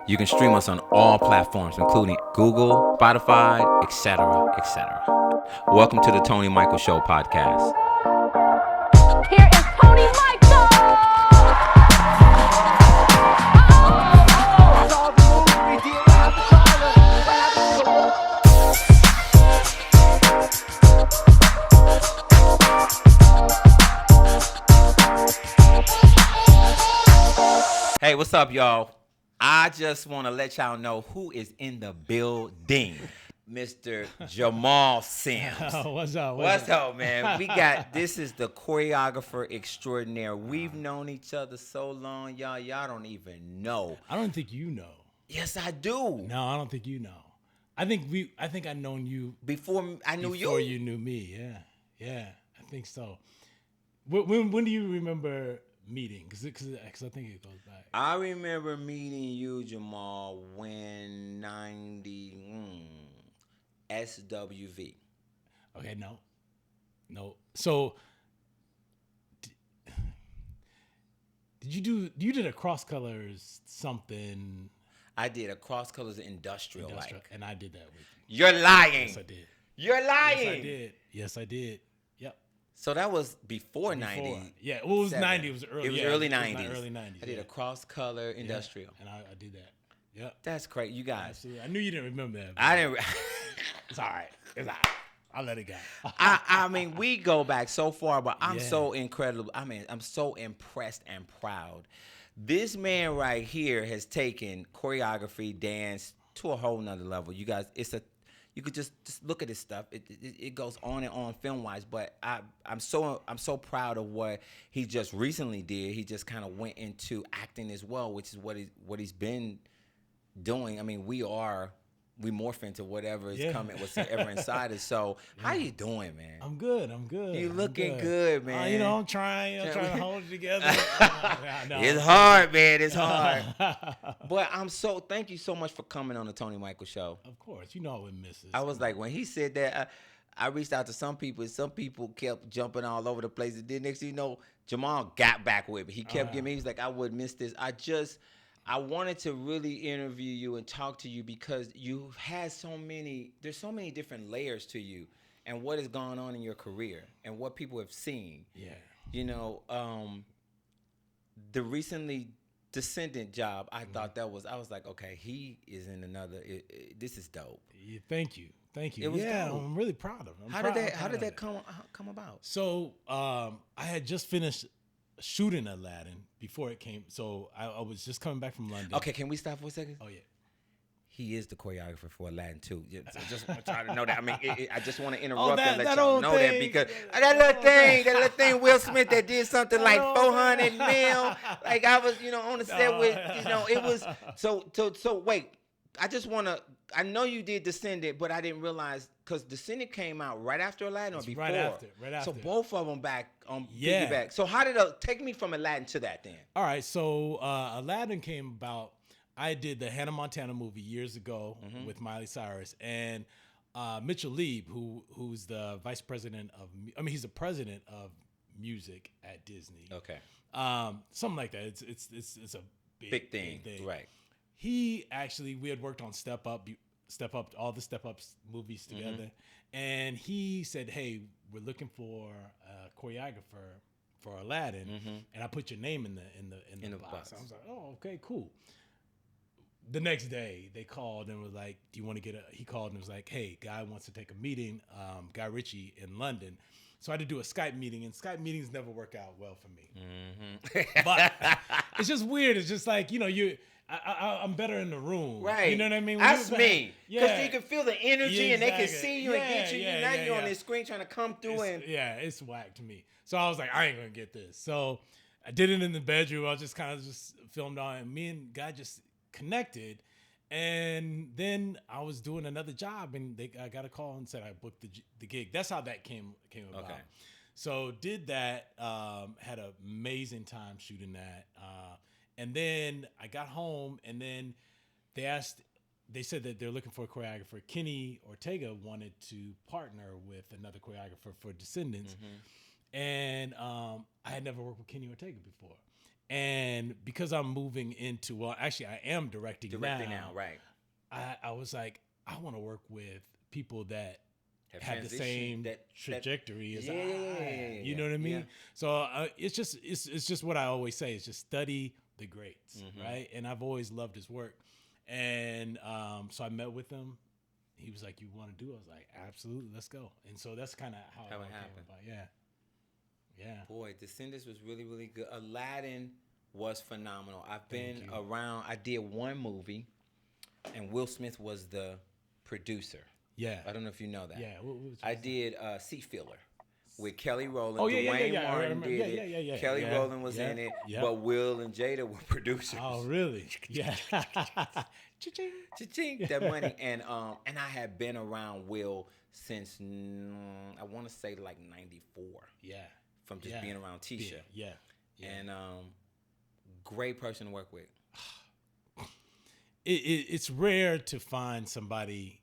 You can stream us on all platforms, including Google, Spotify, etc., etc. Welcome to the Tony Michael Show podcast. Here is Tony Michael! Hey, what's up, y'all? I just want to let y'all know who is in the building. Mr. Jamal Sims. What's up? What's up, man? This is the choreographer extraordinaire. We've known each other so long, y'all. Y'all don't even know. I don't think you know. Yes, I do. No, I don't think you know. I think I've known you Before I knew you. Before you knew me, yeah. I think so. When do you remember meeting? Because I think it goes back. I remember meeting you, Jamal, when SWV. Okay, no. So, you did a cross colors something? I did a cross colors industrial, and I did that with you. You're lying. Yes, I did. You're lying. Yes, I did. Yep. So that was before 90. Yeah, well, it was 90. It was early. It was early 90s. Early 90s. I did a cross color industrial. And I did that. Yep. That's great, you guys. Absolutely. I knew you didn't remember that. I didn't. It's all right. I'll let it go. I mean, we go back so far, but I'm so incredible. I mean, I'm so impressed and proud. This man right here has taken choreography, dance to a whole nother level. You guys, you could just look at this stuff. It goes on and on film wise, but I'm so proud of what he just recently did. He just kind of went into acting as well, which is what he's been doing. I mean, we morph into whatever is coming, whatever inside us. So, how you doing, man? I'm good. You looking good, man. I'm trying to hold it together. No. It's hard, man. It's hard. But thank you so much for coming on the Tony Michael Show. Of course, I would miss it. I was like, when he said that, I reached out to some people. Some people kept jumping all over the place. And then next thing you know, Jamal got back with me. He kept giving me. He was like, I would miss this. I wanted to really interview you and talk to you because you had there's so many different layers to you and what has gone on in your career and what people have seen. Yeah. The recently Descendant job, I thought I was like, okay, he is in another, this is dope. Yeah, thank you. It was dope. I'm really proud of him. How did that come about? So I had just finished shooting Aladdin before it came. So I was just coming back from London. Okay, can we stop for a second? Oh, yeah. He is the choreographer for Aladdin too. I just want y'all to know that. I mean, I just want to interrupt and let that y'all know that because that little thing, Will Smith that did something like 400 mil. Like I was, on the set with, it was. So wait, I know you did Descendant, but I didn't realize because Descendant came out right after Aladdin or before. Right after. So both of them back on piggyback. So how did take me from Aladdin to that then? All right, so Aladdin came about. I did the Hannah Montana movie years ago with Miley Cyrus and Mitchell Lieb, who's the vice president he's the president of music at Disney. Okay. Something like that. It's a big thing. Right. We had worked on Step Up, all the Step Ups movies together, and he said, "Hey, we're looking for a choreographer for Aladdin," and I put your name in the box. I was like, "Oh, okay, cool." The next day, they called and was like, "Do you want to get a?" He called and was like, "Hey, Guy wants to take a meeting. Guy Ritchie in London." So I had to do a Skype meeting, and Skype meetings never work out well for me. But it's just weird. It's just like I'm better in the room. Right. You know what I mean? That's me. Because Yeah. you can feel the energy and they can Exactly. see you and get you. Yeah, Now yeah, you're on yeah. this screen trying to come through It's whack to me. So I was like, I ain't going to get this. So I did it in the bedroom. I was just kind of filmed on it. And me and Guy just connected. And then I was doing another job and I got a call and said I booked the gig. That's how that came about. Okay. So did that, had an amazing time shooting that. And then I got home and then they said that they're looking for a choreographer. Kenny Ortega wanted to partner with another choreographer for Descendants. And I had never worked with Kenny Ortega before. And because I'm moving into, well, actually I am directing now, right? I was like, I want to work with people that have the transitioned, same trajectory as I have. You know what I mean? Yeah. So it's just what I always say. It's just study the greats, right? And I've always loved his work. And so I met with him. He was like, "You want to do it?" I was like, "Absolutely, let's go." And so that's kind of how it all happened. came about. Yeah. Boy, Descendants was really, really good. Aladdin was phenomenal. I've been around. I did one movie, and Will Smith was the producer. Yeah. I don't know if you know that. Yeah. I did Seat Filler with Kelly Rowland. Oh, yeah, Dwayne Martin did it. Yeah. Kelly Rowland was in it, but Will and Jada were producers. Oh, really? Yeah. Cha-ching. Cha-ching, that money. And I had been around Will since I want to say like '94. Yeah. From just being around Tisha. Yeah. And great person to work with. It's rare to find somebody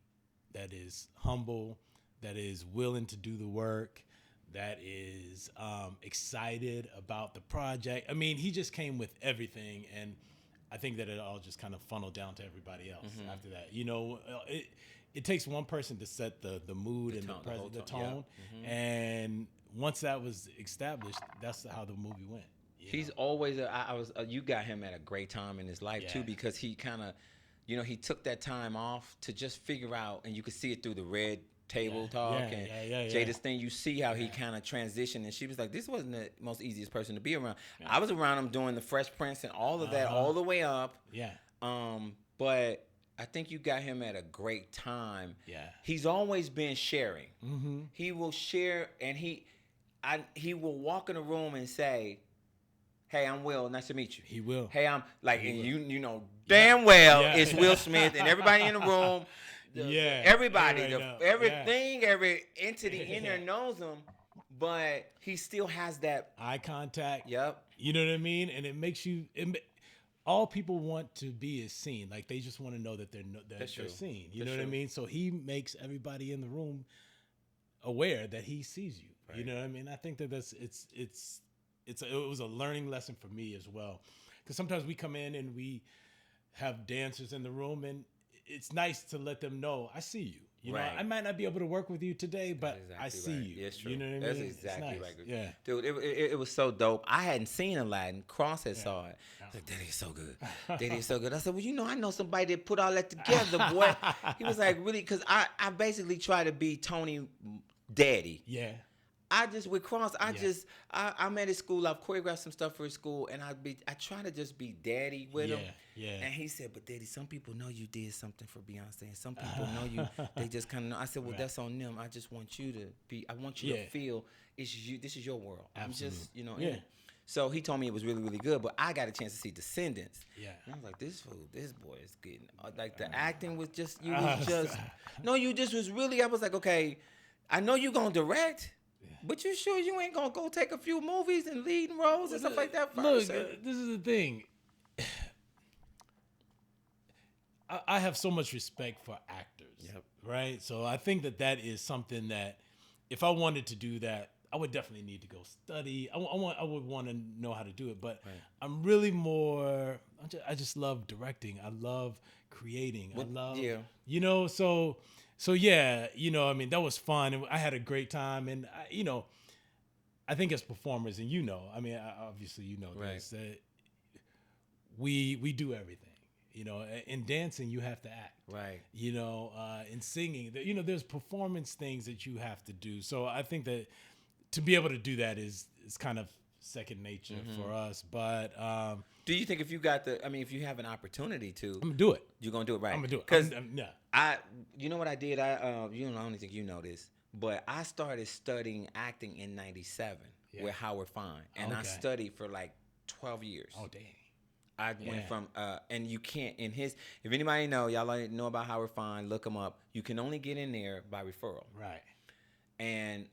that is humble, that is willing to do the work, that is excited about the project. I mean, he just came with everything, and I think that it all just kind of funneled down to everybody else after that. You know, it takes one person to set the mood and the tone, and once that was established, that's how the movie went. He's always you got him at a great time in his life too, because he kind of, you know, he took that time off to just figure out, and you could see it through the red table talk and Jada's thing. You see how he kind of transitioned, and she was like, this wasn't the most easiest person to be around. I was around him doing the Fresh Prince and all of that all the way up. But I think you got him at a great time. He's always been sharing. He will share, and he will walk in a room and say, "Hey, I'm Will. Nice to meet you." He will. Hey, I'm like, and you know damn well it's Will Smith, and everybody in the room, everybody, everything, every entity in there knows him, but he still has that eye contact. Yep. You know what I mean? And it makes you. All people want to be is seen. Like they just want to know that they're seen. You know what I mean? So he makes everybody in the room aware that he sees you. Right. You know what I mean? I think that it was a learning lesson for me as well, because sometimes we come in and we have dancers in the room, and it's nice to let them know, I see you. You know, I might not be able to work with you today, but I see you. Yes, true. You know what I mean? That's exactly nice. right. Yeah, dude, it was so dope. I hadn't seen Aladdin. Cross had saw it. Like, Daddy is so good. Daddy is so good. I said, well, you know, I know somebody that put all that together, boy. He was like, really? Because I basically try to be Tony daddy. Yeah. I just with Cross, I'm at his school. I've choreographed some stuff for his school, and I try to just be daddy with him. Yeah. And he said, "But Daddy, some people know you did something for Beyonce, and some people know you. They just kind of know." I said, "Well, that's on them. I just want you to be. I want you to feel it's you. This is your world. Absolutely. I'm just, you know." Yeah. So he told me it was really, really good, but I got a chance to see Descendants. Yeah. And I was like, this boy is getting like the acting was just you just was really. I was like, okay, I know you gonna direct. But you sure you ain't gonna go take a few movies and lead roles and stuff like that first? Look, this is the thing. I have so much respect for actors, right? So I think that is something that if I wanted to do that, I would definitely need to go study. I would want to know how to do it, but I'm really more. I just love directing. I love creating. I love, you know, So yeah, you know, I mean, that was fun, and I had a great time, and you know, I think as performers, and you know, I mean, obviously, you know this, that we do everything. You know, in dancing, you have to act. Right. You know, in singing, you know, there's performance things that you have to do. So I think that to be able to do that is kind of second nature for us. But do you think if you have an opportunity to, I'm gonna do it. You're gonna do it, right? I'm gonna do it. Because you know what I did? I don't think you know this, but I started studying acting in '97 with Howard Fine, and I studied for like 12 years. Oh dang! I went from and you can't if anybody y'all know about Howard Fine, look him up. You can only get in there by referral. Right. And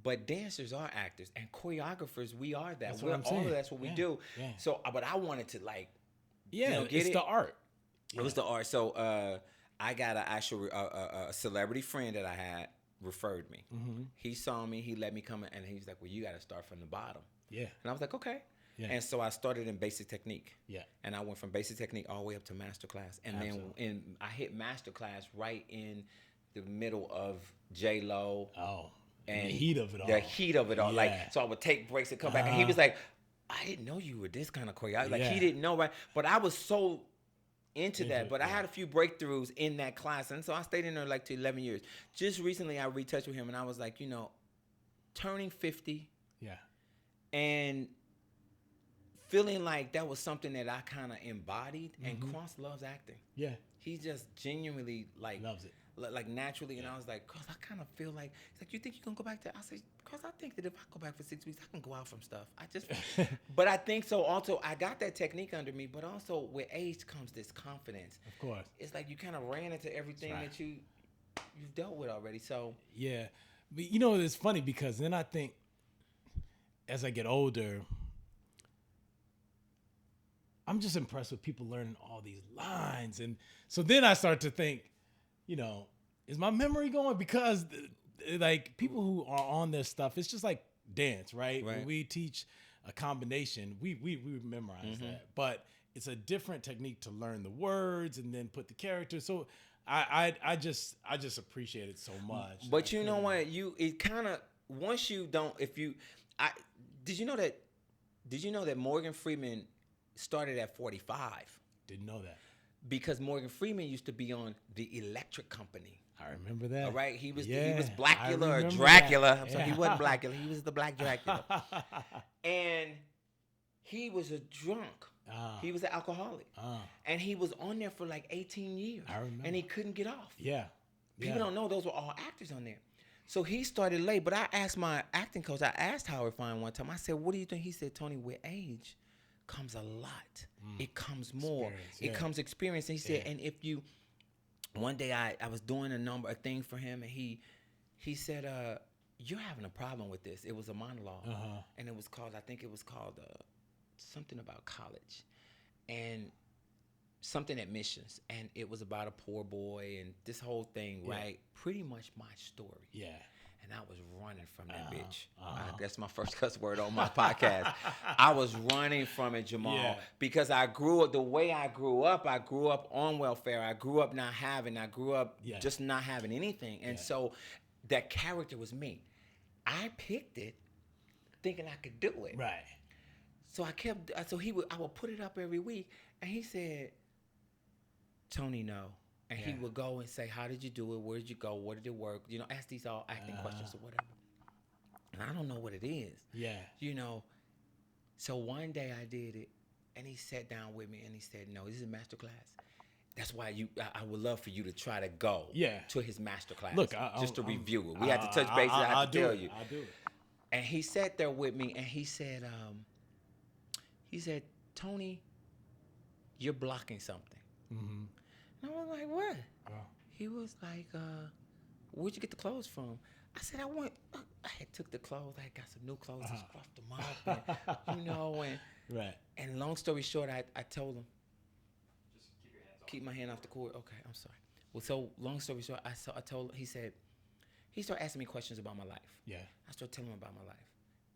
but dancers are actors, and choreographers, we are that. That's what we do. Yeah. So, but I wanted to it's the art. It was the art. So I got an actual a celebrity friend that I had referred me. He saw me, he let me come in, and he was like, well, you got to start from the bottom. Yeah. And I was like, okay. Yeah. And so I started in basic technique. Yeah. And I went from basic technique all the way up to master class. And then I hit master class right in the middle of J-Lo. Oh. And the heat of it all. The heat of it all. Like, Yeah. so I would take breaks and come back. And he was like, I didn't know you were this kind of choreographer. Like, he didn't know, right? But I was so into that. But I had a few breakthroughs in that class. And so I stayed in there like to 11 years. Just recently, I retouched with him. And I was like, turning 50. Yeah. And feeling like that was something that I kind of embodied. And Cross loves acting. Yeah. He just genuinely like loves it. Like naturally. And I was like, Cross, I kind of feel like, he's like, you think you can go back to, I said, Cross, I think that if I go back for 6 weeks, I can go out from stuff. I just, but I think so also, I got that technique under me, but also with age comes this confidence. Of course. It's like you kind of ran into everything that you've dealt with already. So. Yeah. But it's funny because then I think as I get older, I'm just impressed with people learning all these lines. And so then I start to think, is my memory going? Because like people who are on this stuff, it's just like dance, right? When we teach a combination, we memorize that. But it's a different technique to learn the words and then put the characters. So I just appreciate it so much. But you know what? It kind of, once you don't, did you know that Morgan Freeman started at 45? Didn't know that. Because Morgan Freeman used to be on the Electric Company. I remember that. All right, he was Blackula or Dracula. That. I'm sorry, he wasn't Blackula. He was the Black Dracula. And he was a drunk. He was an alcoholic. And he was on there for like 18 years. I remember. And he couldn't get off. Yeah. People don't know those were all actors on there. So he started late. But I asked my acting coach, I asked Howard Fine one time, I said, what do you think? He said, Tony, with age comes a lot. It comes more. It comes experience. And he said, and if you, one day I was doing a thing for him, and he said, you're having a problem with this. It was a monologue. And I think it was called something about college. And something admissions. And it was about a poor boy and this whole thing, right? Pretty much my story. Yeah. And I was running from that bitch. That's my first cuss word on my podcast. I was running from it, Jamal, because I grew up the way I grew up on welfare. I grew up just not having anything. And so that character was me. I picked it thinking I could do it. Right. So I would put it up every week, and he said, Tony, no. And he would go and say, how did you do it? Where did you go? What did it work? Ask these all acting questions or whatever. And I don't know what it is. Yeah. So one day I did it, and he sat down with me, and he said, no, this is a master class. That's why I would love for you to try to go to his master class. Look, just to review it. We had to touch bases. I have to tell you. I'll do it. And he sat there with me, and he said, Tony, you're blocking something. Mm-hmm. And I was like, what? Oh. He was like, where'd you get the clothes from? I said, I had took the clothes. I had got some new clothes and scruffed them up. And, Right. And long story short, I told him, just keep my hand off the cord. Okay, I'm sorry. Well, so long story short, I told him, he started asking me questions about my life. Yeah. I started telling him about my life.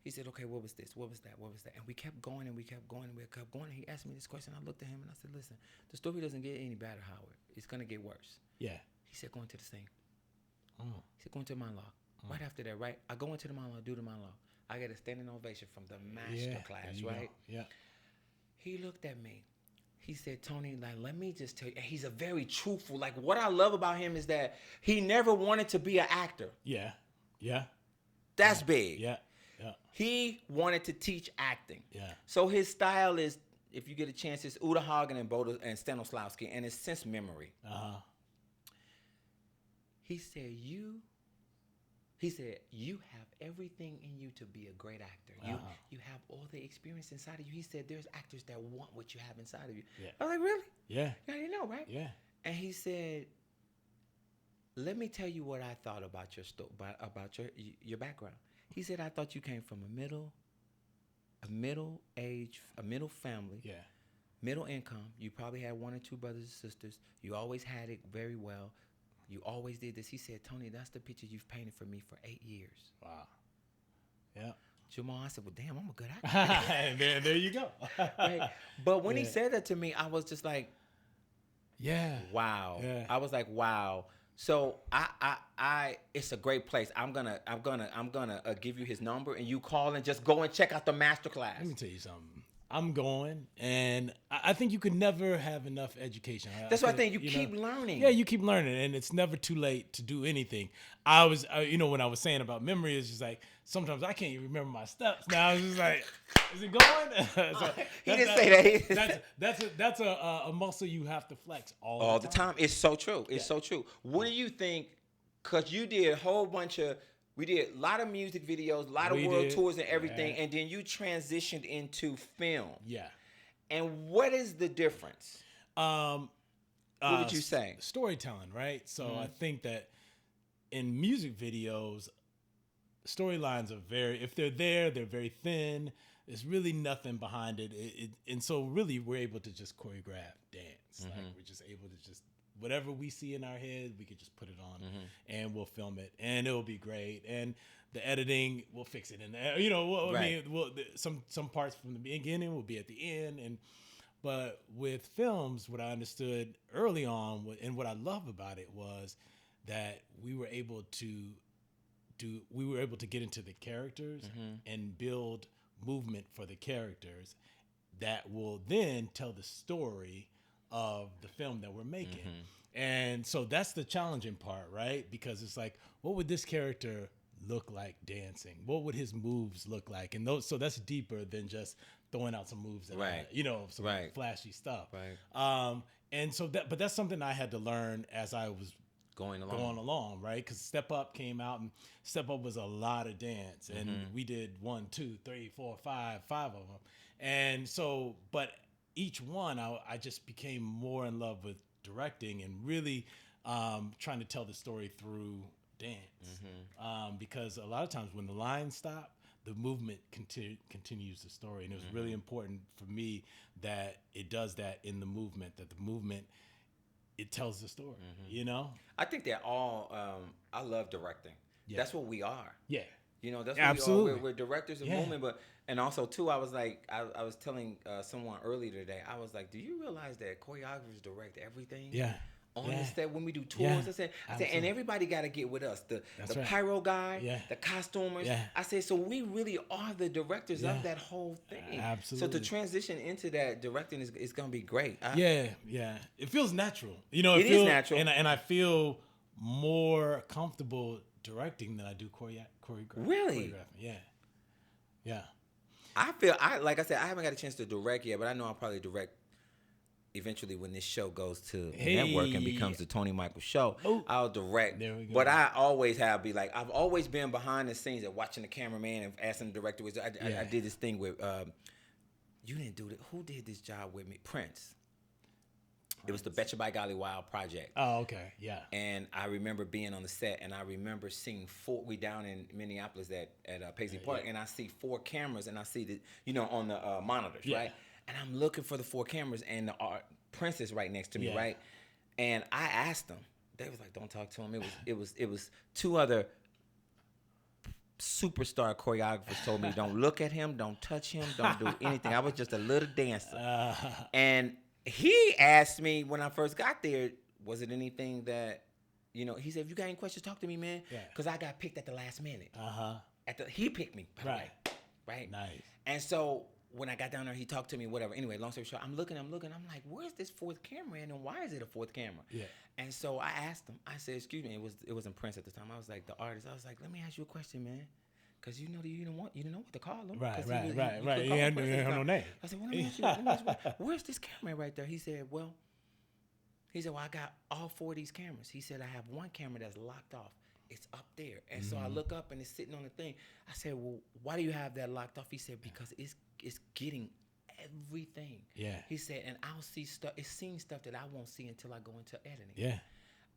He said, okay, what was this? What was that? What was that? And we kept going and we kept going and we kept going. And he asked me this question. I looked at him and I said, listen, the story doesn't get any better, Howard. It's going to get worse. Yeah. He said, go into the scene. He said, go into the monologue. Right after that, right? I go into the monologue, do the monologue. I get a standing ovation from the master class, right? Yeah. He looked at me. He said, Tony, like, let me just tell you. And he's a very truthful. Like, what I love about him is that he never wanted to be an actor. Yeah. Yeah. That's big. Yeah. Yeah. He wanted to teach acting. Yeah. So his style is, if you get a chance, it's Uta Hagen and Stanislawski, and it's sense memory. He said, you have everything in you to be a great actor. You have all the experience inside of you. He said, there's actors that want what you have inside of you. Yeah. I was like, really? Yeah. Yeah, you know, right? Yeah. And he said, let me tell you what I thought about your about your background. He said, I thought you came from a middle family. Yeah. Middle income. You probably had one or two brothers and sisters. You always had it very well. You always did this. He said, Tony, that's the picture you've painted for me for 8 years. Wow. Yeah. Jamal, I said, well, damn, I'm a good actor. And there you go. Right? But when he said that to me, I was just like, Yeah. wow. Yeah. I was like, wow. So I it's a great place. I'm gonna give you his number, and you call and just go and check out the master class. Let me tell you something. I'm going, and I think you could never have enough education. That's why I think you keep learning. Yeah, you keep learning, and it's never too late to do anything. I was, when I was saying about memory, it's just like sometimes I can't even remember my steps. Now it's just like, is it going? So he didn't say that. That's a muscle you have to flex all the time. It's so true. It's so true. What do you think? Because you did a whole bunch of. We did a lot of music videos, a lot of world tours and everything, and then you transitioned into film. Yeah. And what is the difference? What would you say? Storytelling, right? So I think that in music videos, storylines are if they're there, they're very thin. There's really nothing behind it. And so really we're able to just choreograph dance. Like we're just able to just whatever we see in our head, we could just put it on and we'll film it and it'll be great. And the editing, we'll fix it in there. I mean, some parts from the beginning will be at the end. But with films, what I understood early on and what I love about it was that we were able to get into the characters and build movement for the characters that will then tell the story of the film that we're making. And so that's the challenging part, right? Because it's like, what would this character look like dancing? What would his moves look like? And so that's deeper than just throwing out some moves that some flashy stuff. Right. And so but that's something I had to learn as I was going along, right? Because Step Up came out, and Step Up was a lot of dance, and we did 1, 2, 3, 4, 5 of them. And so, but each one, I just became more in love with directing and really trying to tell the story through dance. Because a lot of times when the lines stop, the movement continues the story. And it was really important for me that it does that in the movement, that the movement, it tells the story, I think they're all, I love directing. Yeah. That's what we are. Yeah. That's what Absolutely. we are. We're directors of movement, and also too, I was like, I was telling someone earlier today, I was like, do you realize that choreographers direct everything? Yeah. On the set when we do tours, I said, and everybody got to get with us. The pyro guy, the costumers. Yeah. I said, so we really are the directors of that whole thing. Absolutely. So to transition into that directing is going to be great. Yeah. It feels natural. It is natural, and I feel more comfortable directing than I do choreographing. Really? Yeah. Like I said, I haven't got a chance to direct yet, but I know I'll probably direct eventually when this show goes to the network and becomes the Tony Michael Show. I'll direct. There we go. But I always I've always been behind the scenes and watching the cameraman and asking the director. I did this thing with, you didn't do it. Who did this job with me? Prince. It was the Betcha by Golly Wild project. Oh, okay. Yeah. And I remember being on the set, and I remember seeing we down in Minneapolis at Paisley Park, and I see 4 cameras, and I see the, on the monitors, right? And I'm looking for the 4 cameras, and the Prince is right next to me, right? And I asked them. They was like, "Don't talk to him." It was 2 other superstar choreographers told me, "Don't look at him, don't touch him, don't do anything." I was just a little dancer, and he asked me when I first got there, was it anything that, he said, if you got any questions, talk to me, man. Because I got picked at the last minute. He picked me, by the way. Right? Nice. And so when I got down there, he talked to me, whatever. Anyway, long story short, I'm looking. I'm like, where's this 4th camera? And why is it a 4th camera? Yeah. And so I asked him, I said, excuse me, it wasn't Prince at the time. I was like, the artist. I was like, let me ask you a question, man. Because you didn't know what to call him. Right. He had no name. I said, well, let me ask you, where's this camera right there? He said, well, I got all 4 of these cameras. He said, I have 1 camera that's locked off. It's up there. And so I look up and it's sitting on the thing. I said, well, why do you have that locked off? He said, because it's getting everything. Yeah. He said, and I'll see stuff. It's seeing stuff that I won't see until I go into editing. Yeah.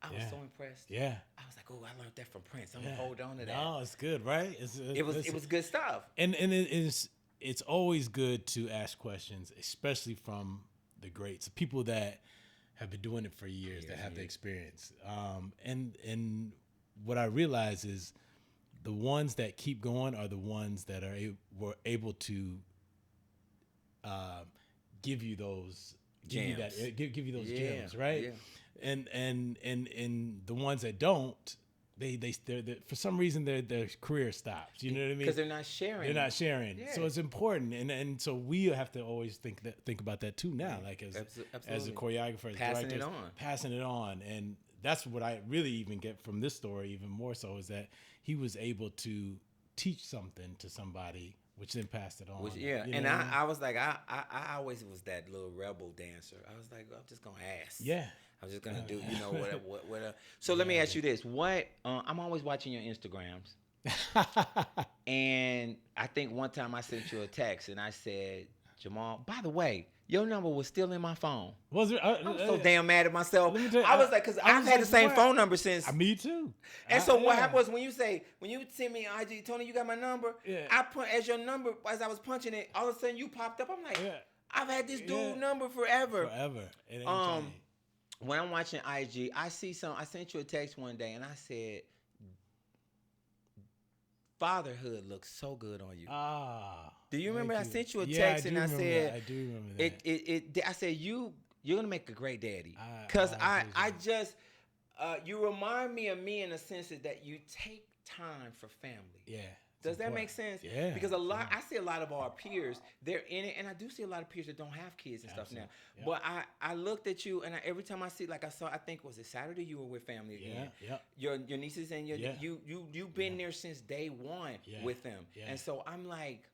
I was so impressed. Yeah. I was like, oh, I learned that from Prince. I'm gonna hold on to that. No, it's good, right? It was good stuff. And it's always good to ask questions, especially from the greats, people that have been doing it for years, that have the experience. And what I realize is the ones that keep going are the ones that were able to give you those Gems. give you those gems, right? Yeah. And the ones that don't, they're for some reason their career stops. You know what I mean? Because they're not sharing. They're not sharing. Yeah. So it's important, and so we have to always think about that too now, like as a choreographer, as passing directors, it on, passing it on, and that's what I really even get from this story, even more so, is that he was able to teach something to somebody, which then passed it on. Which, You know and what I mean? I was like, I always was that little rebel dancer. I was like, I'm just gonna ask. Yeah. I'm just gonna do, what. So let me ask you this: what? I'm always watching your Instagrams, and I think one time I sent you a text and I said, Jamal, by the way, your number was still in my phone. Was it? I'm so damn mad at myself. Let me tell you, I was like, because I've had the same phone number since. Me too. And so what happened was when you send me IG, Tony, you got my number. Yeah. I put as your number as I was punching it. All of a sudden you popped up. I'm like, I've had this dude number forever. It ain't changed. When I'm watching IG, I see I sent you a text one day and I said, fatherhood looks so good on you. Do you remember I sent you a text and I said, I do remember that. I said, you're gonna make a great daddy. Cause I just you remind me of me in the sense that you take time for family. Yeah. Does that make sense? Yeah. Because I see a lot of our peers, they're in it, and I do see a lot of peers that don't have kids and stuff now. Yeah. But I looked at you, and every time I see, I think, was it Saturday you were with family again? Yeah. Your nieces and you've been there since day one with them. Yeah. And so I'm like,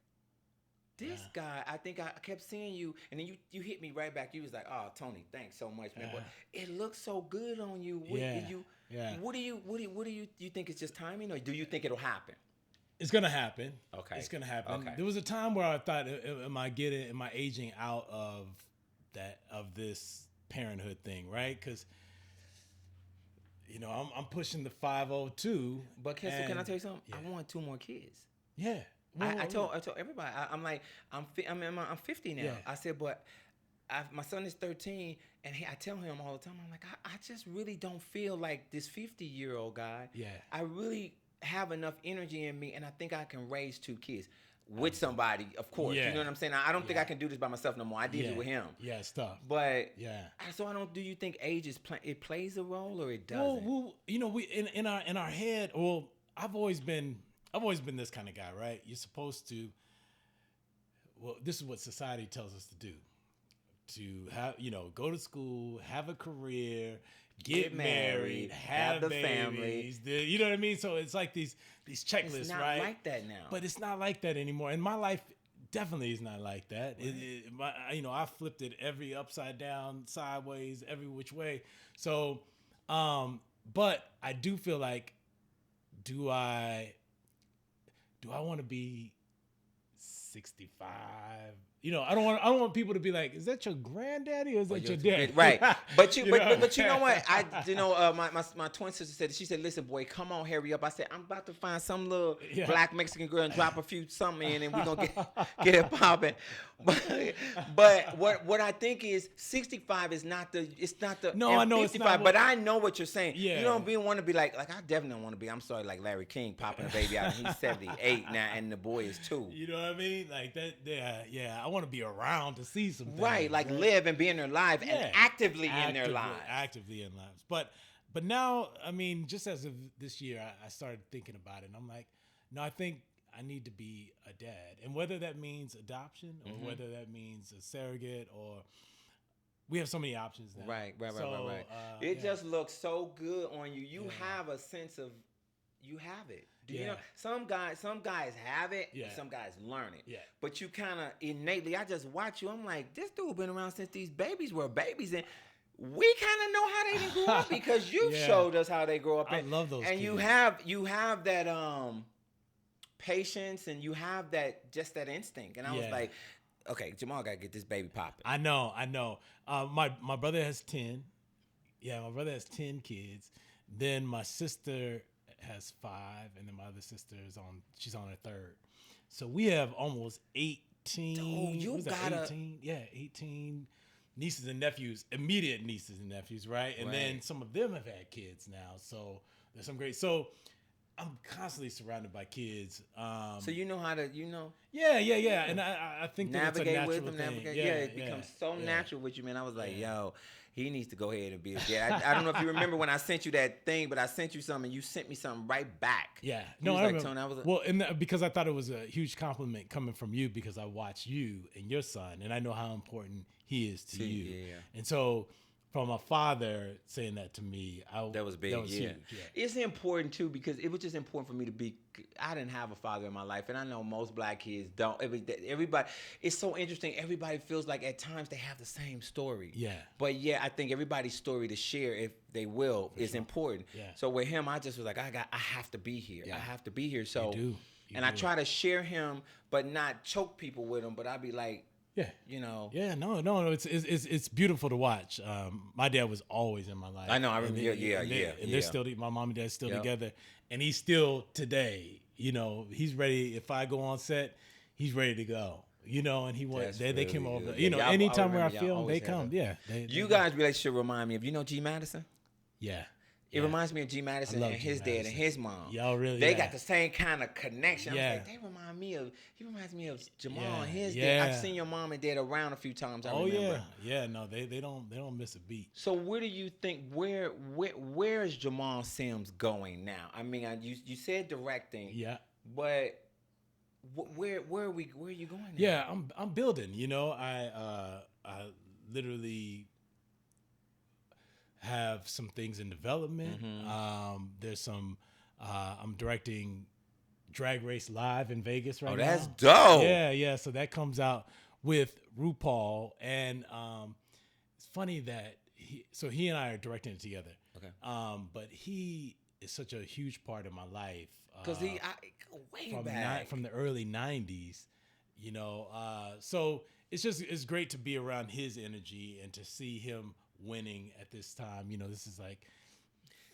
this guy, I think I kept seeing you, and then you hit me right back. You was like, oh, Tony, thanks so much, man. But it looks so good on you. What do you think it's just timing, or do you think it'll happen? It's gonna happen. Okay. It's gonna happen. Okay. There was a time where I thought, am I aging out of this parenthood thing, right? Because I'm pushing the 502. But can I tell you something? Yeah. I want 2 more kids. Yeah. I told everybody. I'm like, I'm 50 now. Yeah. I said, but my son is 13, and I tell him all the time, I'm like, I just really don't feel like this 50-year-old guy. Yeah. I really have enough energy in me, and I think I can raise 2 kids with somebody, of course. You know what I'm saying? I don't think I can do this by myself no more. I did it with him. Yeah, it's tough. But so do you think age it plays a role, or it doesn't? Well, we in our head. Well, I've always been this kind of guy, right? You're supposed to. Well, this is what society tells us to do. To have, go to school, have a career, get married, have the babies, family. You know what I mean? So it's like these checklists, it's not right? Like that now. But it's not like that anymore. And my life definitely is not like that. Right. I flipped it every upside down, sideways, every which way. So, but I do feel like, do I want to be 65? I don't want people to be like, is that your granddaddy or is that your dad? Right. But you know what? My twin sister said, she said, listen, boy, come on, hurry up. I said, I'm about to find some little black Mexican girl and drop a few something in, and we're gonna get it popping. But what I think is 65 is not the no, I know 55, it's not but I know what you're saying. Yeah. You don't want to be like I definitely don't want to be, I'm sorry, like Larry King popping a baby out and he's 78 now and the boy is 2. You know what I mean? Like that, I want to be around to see some things. Right, like live and be in their life and actively in their lives. Actively in lives. But now, I mean, just as of this year, I started thinking about it, and I'm like, no, I think I need to be a dad. And whether that means adoption or whether that means a surrogate, or we have so many options now. Right. It just looks so good on you. You have a sense of, you have it. Do you know? Some guys have it, and some guys learn it. Yeah. But you kind of innately, I just watch you, I'm like, this dude been around since these babies were babies, and we kind of know how they didn't grow up because you showed us how they grow up. I love those and kids. you have that patience, and you have that instinct. And I was like, okay, Jamal got to get this baby popping. I know. My brother has 10. Yeah, my brother has 10 kids. Then my sister has 5, and then my other sister she's on her 3rd. So we have almost 18. Oh, you got 18? Yeah, 18 nieces and nephews, immediate nieces and nephews, right? And then some of them have had kids now. So there's some great. So I'm constantly surrounded by kids. So you know how to, Yeah, and I think that it's a navigate natural with them. thing. Navigate. Yeah, it becomes so natural with you, man. I was like, yo, he needs to go ahead and be a dad. I don't know if you remember when I sent you that thing, but I sent you something, and you sent me something right back. Yeah, He no, was I like, remember. Tony, I was Well, and because I thought it was a huge compliment coming from you because I watch you and your son, and I know how important he is to you. Yeah. And so, from a father saying that to me, that was big. That was huge. Yeah. It's important too because it was just important for me to be. I didn't have a father in my life, and I know most black kids don't. Everybody, it's so interesting. Everybody feels like at times they have the same story. Yeah. But I think everybody's story to share, if they will, is important. Yeah. So with him, I just was like, I have to be here. Yeah. I have to be here. So, You I try to share him, but not choke people with him. But I'd be like. Yeah. Yeah, no. It's beautiful to watch. My dad was always in my life. I know. I remember. And they're still. My mom and dad still together, and he's still today. He's ready. If I go on set, he's ready to go. And he went. They came over. Anytime where I film, they come. Yeah. You guys' relationship remind me of G Madison. Yeah. It reminds me of G Madison and his dad and his mom. Y'all really? They got the same kind of connection. Yeah. I was like, he reminds me of Jamal and his dad. I've seen your mom and dad around a few times. I remember. Yeah. No, they don't miss a beat. So where do you think where is Jamal Sims going now? I mean, you said directing. Yeah. But where are you going now? Yeah, I'm building. I literally have some things in development. There's some. I'm directing Drag Race Live in Vegas right now. Oh, that's dope. Yeah. So that comes out with Rupaul, and it's funny that he and I are directing it together. Okay. But he is such a huge part of my life because I go way back from the early '90s. So it's great to be around his energy and to see him winning at this time. This is like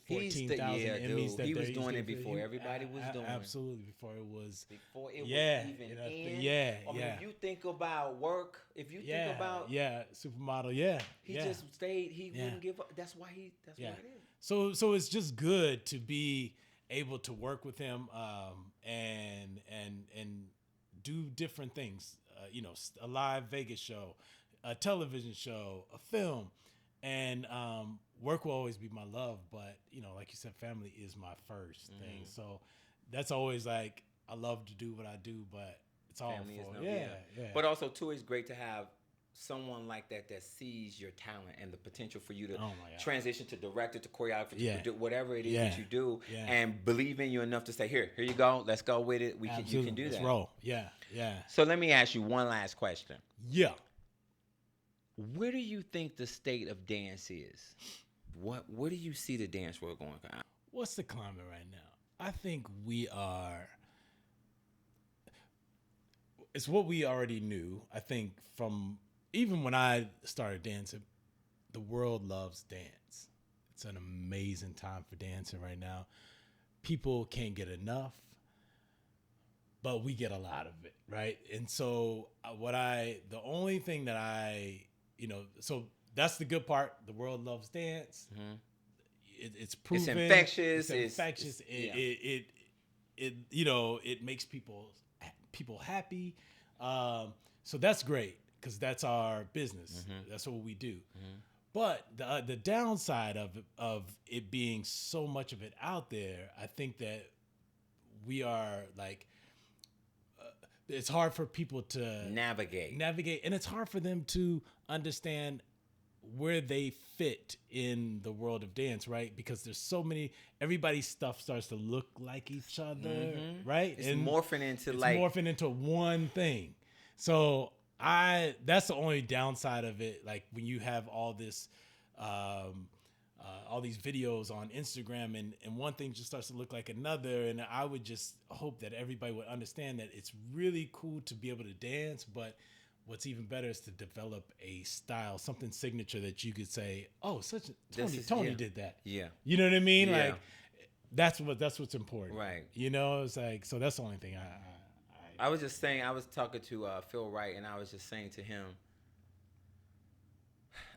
14,000 Emmys. He was doing it before everybody was doing it. Absolutely, before it was was even in. If you think about work, if you think about Supermodel, he just stayed. He wouldn't give up. That's why That's what it is. So it's just good to be able to work with him and do different things. A live Vegas show, a television show, a film. And work will always be my love, but like you said, family is my first thing. So that's always like I love to do what I do, but it's all family for yeah. But also too, it's great to have someone like that sees your talent and the potential for you to transition to director, to choreographer, to produce, whatever it is that you do, and believe in you enough to say, here you go, let's go with it. You can do that. Let's roll. Yeah. So let me ask you one last question. Yeah. Where do you think the state of dance is? Where do you see the dance world going? What's the climate right now? I think we are. It's what we already knew. I think from even when I started dancing, the world loves dance. It's an amazing time for dancing right now. People can't get enough, but we get a lot of it, right? And so the only thing that so that's the good part. The world loves dance. Mm-hmm. It's proven. It's infectious. It's infectious. It makes people happy. So that's great because that's our business. Mm-hmm. That's what we do. Mm-hmm. But the downside of it being so much of it out there, I think that we are like. It's hard for people to navigate, and it's hard for them to understand where they fit in the world of dance, right? Because there's so many. Everybody's stuff starts to look like each other, right? It's morphing into one thing. So that's the only downside of it. Like when you have all this. All these videos on Instagram and one thing just starts to look like another. And I would just hope that everybody would understand that it's really cool to be able to dance, but what's even better is to develop a style, something signature that you could say, oh, Tony did that. Yeah. You know what I mean? Yeah. Like that's what's important. Right. It's like, so that's the only thing I was just saying, I was talking to Phil Wright and I was just saying to him,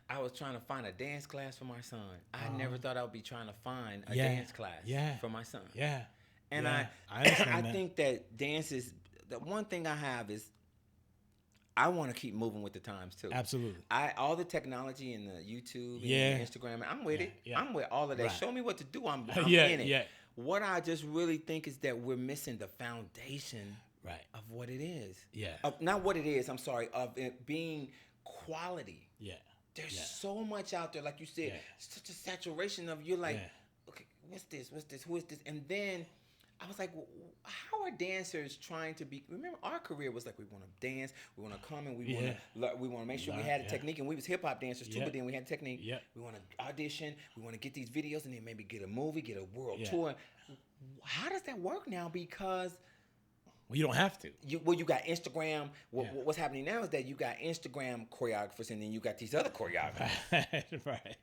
I was trying to find a dance class for my son. I never thought I would be trying to find a dance class for my son. Yeah. And Yeah, I understand I that. think that dance is the one thing I have is I want to keep moving with the times too. Absolutely. All the technology and the YouTube and Yeah. the Instagram, I'm with it. Yeah. I'm with all of that. Right. Show me what to do. I'm Yeah, in it. yeah. What I just really think is that we're missing the foundation Right. of what it is. Yeah. Not what it is, I'm sorry, of it being quality. Yeah. There's Yeah. so much out there, like you said, Yeah. such a saturation of you're like, Yeah. okay, what's this? Who is this? And then I was like, how are dancers trying to be? Remember, our career was like we want to dance, we want to come, and we want to make sure we had a technique, and we was hip hop dancers too. Yeah. But then we had technique. Yeah. We want to audition, we want to get these videos, and then maybe get a movie, get a world Yeah. tour. How does that work now? Because Well, you don't have to. you got Instagram. What's happening now is that you got Instagram choreographers, and then you got these other choreographers. Right.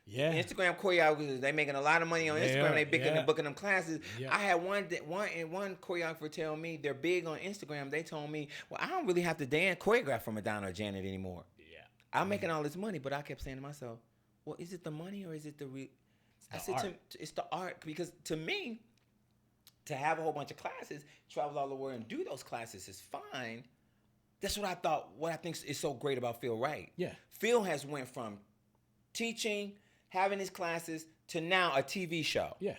Yeah. Instagram choreographers, they making a lot of money on Instagram. They booking them classes. Yeah. I had one choreographer tell me they're big on Instagram. They told me, well, I don't really have to choreograph for Madonna or Janet anymore. Yeah. I'm making all this money, but I kept saying to myself, well, is it the money or is it the it's the art, because to me, to have a whole bunch of classes, travel all the world and do those classes is fine. That's what I thought. What I think is so great about Phil Wright. Yeah. Phil has went from teaching, having his classes, to now a TV show. Yeah.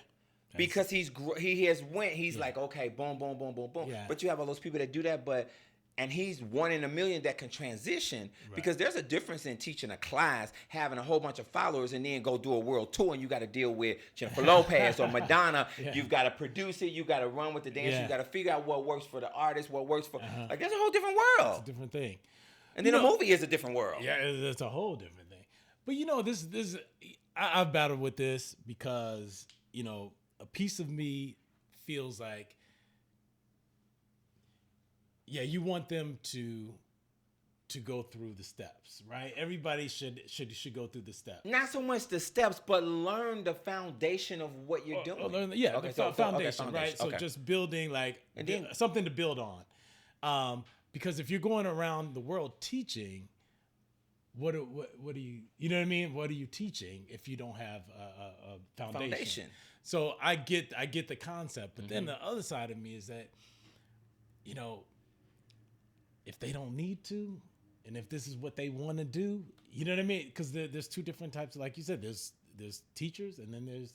Because he's like, okay, boom, boom, boom, boom, boom. Yeah. But you have all those people that do that, and he's one in a million that can transition. Right. Because there's a difference in teaching a class, having a whole bunch of followers, and then go do a world tour, and you got to deal with Jennifer Lopez or Madonna. Yeah. You've got to produce it. You got to run with the dance. Yeah. You got to figure out what works for the artist, what works for like. There's a whole different world. It's a different thing. And then a movie is a different world. Yeah, it's a whole different thing. But this I've battled with this because a piece of me feels like, yeah, you want them to go through the steps, right? Everybody should go through the steps. Not so much the steps, but learn the foundation of what you're doing. Foundation, right? So okay. just building And then- something to build on. Because if you're going around the world teaching, what do you, you know what I mean? What are you teaching if you don't have a foundation? So I get the concept, but then the other side of me is that, if they don't need to, and if this is what they want to do, you know what I mean? Because there's two different types. Like you said, there's teachers, and then there's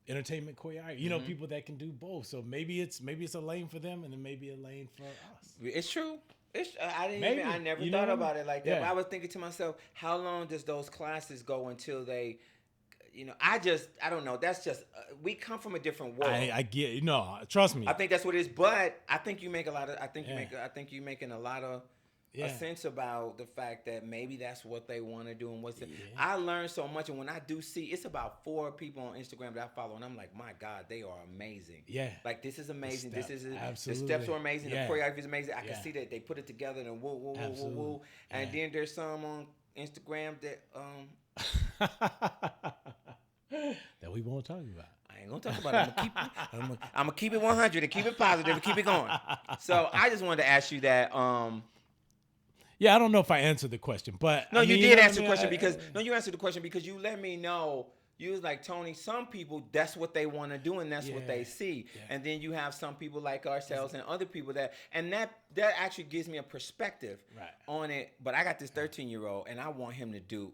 entertainment choreography. People that can do both. So maybe it's a lane for them, and then maybe a lane for us. It's true. I never You thought know? about it like that. Yeah. But I was thinking to myself, how long does those classes go until they, I don't know. That's just we come from a different world. I get trust me. I think that's what it is. But I think you make a lot of. I think you're making a lot of. A sense about the fact that maybe that's what they want to do and I learned so much, and when I do see, it's about 4 people on Instagram that I follow, and I'm like, my God, they are amazing. Yeah, like this is amazing. The absolutely. steps are amazing. Yeah. The choreography is amazing. I can see that they put it together and woo woo woo woo woo. And then there's some on Instagram that we won't talk about. I ain't gonna talk about it. I'm gonna keep it 100 and keep it positive and keep it going. So I just wanted to ask you that. Yeah, I don't know if I answered the question, but no, you did answer the question because you answered the question because you let me know. You was like, Tony, some people, that's what they want to do and that's what they see. Yeah. And then you have some people like ourselves and other people that actually gives me a perspective on it. But I got this 13-year-old and I want him to do,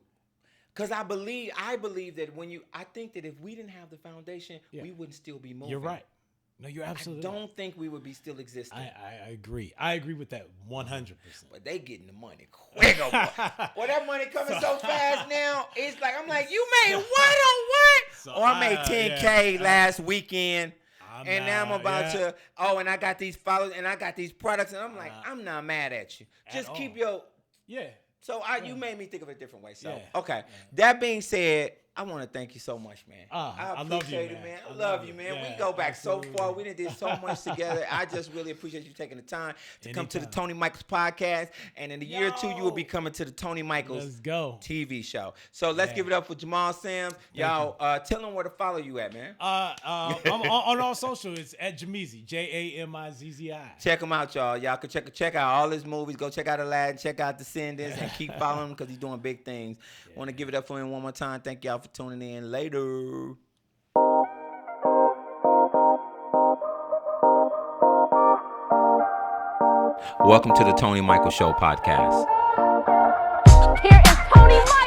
because I believe that I think that if we didn't have the foundation, we wouldn't still be moving. You're right. No, you're absolutely. I don't think we would be still existing. I agree. I agree with that 100%. But they getting the money quick. Well, that money coming so fast now. It's like I'm like, you made what on what? So I made 10K last weekend, and now I'm about to. Oh, and I got these followers, and I got these products, and I'm like, I'm not mad at you. Just keep your. Yeah. So you made me think of it a different way. So okay. That being said, I want to thank you so much, man. I appreciate it, man. I love you, man. We go back so far. We did so much together. I just really appreciate you taking the time to come to the Tony Michaels podcast. And in a year or 2, you will be coming to the Tony Michaels TV show. So let's give it up for Jamal Sims. Y'all, tell them where to follow you at, man. I'm on all social. It's at Jamizzi, Jamizzi. Check him out, y'all. Y'all can check out all his movies. Go check out Aladdin. Check out Descendants, and keep following him because he's doing big things. Want to give it up for him one more time. Thank y'all for tuning in. Later. Welcome to the Tony Michael Show podcast. Here is Tony Michael.